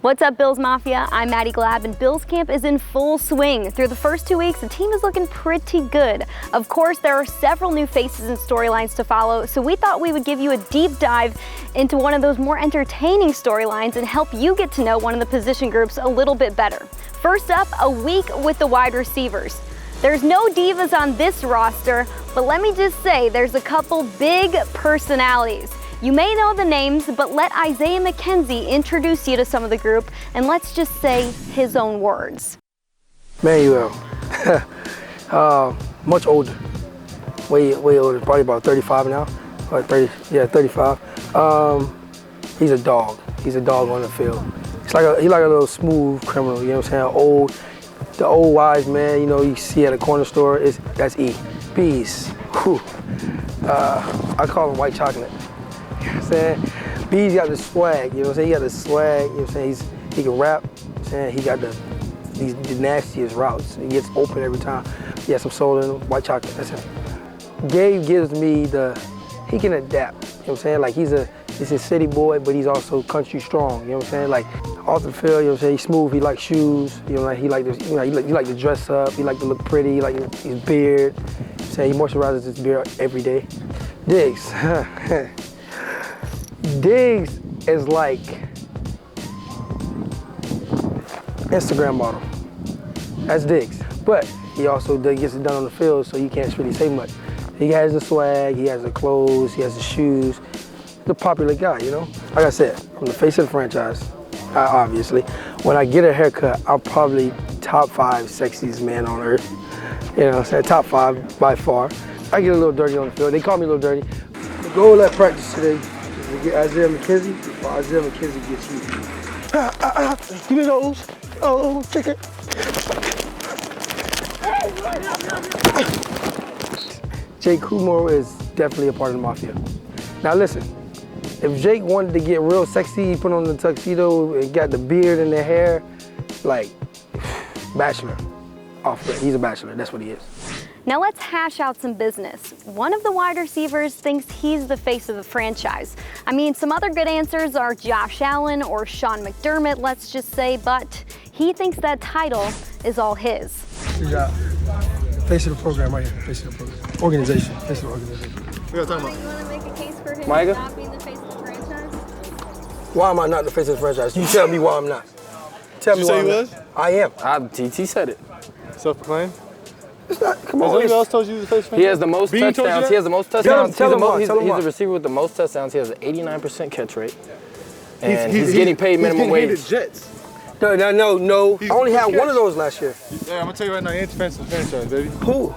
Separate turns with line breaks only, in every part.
What's up, Bills Mafia? I'm Maddy Glab, and Bills camp is in full swing. Through the first 2 weeks, the team is looking pretty good. Of course, there are several new faces and storylines to follow, so we thought we would give you a deep dive into one of those more entertaining storylines and help you get to know one of the position groups a little bit better. First up, a week with the wide receivers. There's no divas on this roster, but let me just say there's a couple big personalities. You may know the names, but let Isaiah McKenzie introduce you to some of the group, and let's just say his own words.
Manuel, much older, way older, probably about 35 now, or 30, yeah, 35. He's a dog. He's a dog on the field. He's like a little smooth criminal. You know what I'm saying? The old wise man. You know, you see at a corner store. That's E. Bees. Whew. I call him white chocolate. You know what I'm saying? B's got the swag, you know what I'm saying? He got the swag, you know what I'm saying? He can rap, you know what I'm saying? He got the nastiest routes. He gets open every time. He has some soul in him, white chocolate, that's him. Gabe gives me he can adapt, you know what I'm saying? Like he's a city boy, but he's also country strong, you know what I'm saying? Like off the field, you know what I'm saying? He's smooth, he likes shoes, you know, like he like to dress up, he like to look pretty, he like his beard, you know what I'm saying? He moisturizes his beard every day. Diggs. Diggs is like Instagram model. That's Diggs. But he also gets it done on the field, so you can't really say much. He has the swag, he has the clothes, he has the shoes. He's a popular guy, you know? Like I said, I'm the face of the franchise, obviously. When I get a haircut, I'm probably top 5 sexiest man on earth. You know what I'm saying? Top 5 by far. I get a little dirty on the field. They call me a little dirty. The goal at practice today, we get Isaiah McKenzie, or Isaiah McKenzie gets you. Give me those. Oh, check it. Jake Kumar is definitely a part of the Mafia. Now listen, if Jake wanted to get real sexy, he put on the tuxedo and got the beard and the hair, like, bachelor. He's a bachelor, that's what he is.
Now let's hash out some business. One of the wide receivers thinks he's the face of the franchise. I mean, some other good answers are Josh Allen or Sean McDermott, let's just say, but he thinks that title is all his.
Good job. Face of the program right here, face of the program. Organization, face of the organization. What are you talking about?
You want to make a case for him
Micah?
not being the face of the franchise?
Why am I not the face of the franchise? You tell me why I'm not. Tell me why I'm not. I am.
TT said it.
Self-proclaimed?
It's not, come on.
Has anyone else told you the face of the franchise?
He has the most touchdowns. He has the most touchdowns.
Tell him why.
He's the receiver with the most touchdowns. He has an 89% catch rate. And he's getting paid minimum wage.
He's getting Jets.
No. I only had one of those last year.
Yeah, I'm going to tell you right now, he ain't the face of the franchise, baby.
Who?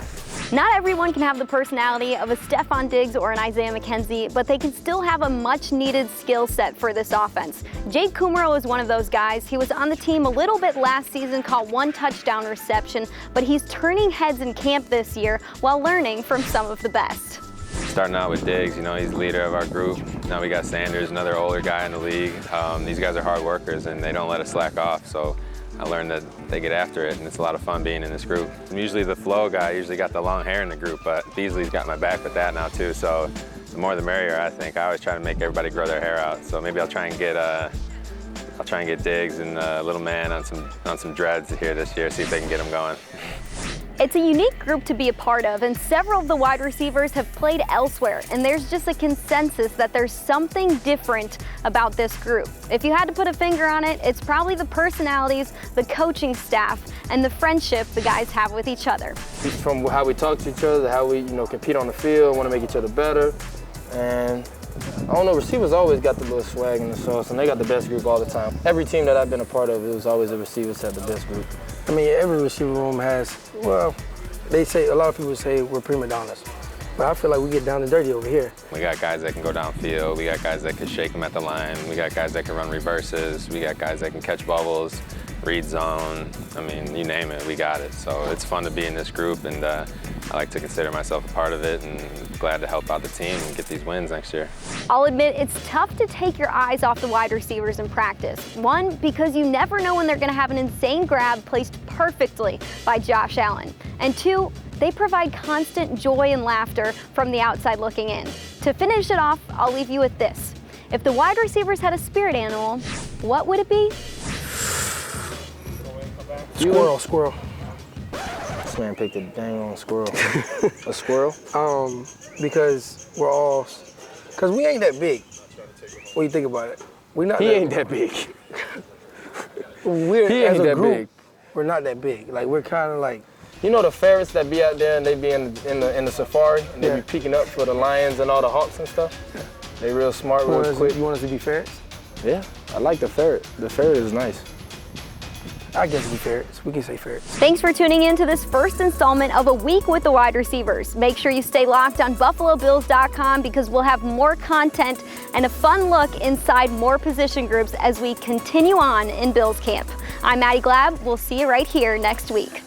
Not everyone can have the personality of a Stefon Diggs or an Isaiah McKenzie, but they can still have a much-needed skill set for this offense. Jake Kumar is one of those guys. He was on the team a little bit last season, caught 1 touchdown reception, but he's turning heads in camp this year while learning from some of the best.
Starting out with Diggs, you know, he's the leader of our group. Now we got Sanders, another older guy in the league. These guys are hard workers and they don't let us slack off. So I learned that they get after it, and it's a lot of fun being in this group. I'm usually the flow guy, I usually got the long hair in the group, but Beasley's got my back with that now too, so the more the merrier, I think. I always try to make everybody grow their hair out, so maybe I'll try and get Diggs and Little Man on some dreads here this year, see if they can get them going.
It's a unique group to be a part of, and several of the wide receivers have played elsewhere, and there's just a consensus that there's something different about this group. If you had to put a finger on it, it's probably the personalities, the coaching staff, and the friendship the guys have with each other.
From how we talk to each other, how we compete on the field, want to make each other better, and I don't know, receivers always got the little swag in the sauce, and they got the best group all the time. Every team that I've been a part of, it was always the receivers had the best group.
I mean, every receiver room has, well, a lot of people say we're prima donnas, but I feel like we get down and dirty over here.
We got guys that can go downfield, we got guys that can shake them at the line, we got guys that can run reverses, we got guys that can catch bubbles, read zone, I mean, you name it, we got it. So it's fun to be in this group, and I like to consider myself a part of it, and glad to help out the team and get these wins next year.
I'll admit it's tough to take your eyes off the wide receivers in practice. One, because you never know when they're going to have an insane grab placed perfectly by Josh Allen. And two, they provide constant joy and laughter from the outside looking in. To finish it off, I'll leave you with this. If the wide receivers had a spirit animal, what would it be?
Squirrel.
This man picked a dang on squirrel. A squirrel?
Because we ain't that big. What do you think about it?
He ain't that big.
As a group,
big.
we're not that big. Like, we're kind of like.
You know the ferrets that be out there and they be in the safari and they be peeking up for the lions and all the hawks and stuff? Yeah. They real smart, real quick.
You want us to be ferrets?
Yeah, I like the ferret. The ferret is nice.
I guess we ferrets. We can say ferrets.
Thanks for tuning in to this first installment of A Week with the Wide Receivers. Make sure you stay locked on BuffaloBills.com because we'll have more content and a fun look inside more position groups as we continue on in Bills camp. I'm Maddy Glab. We'll see you right here next week.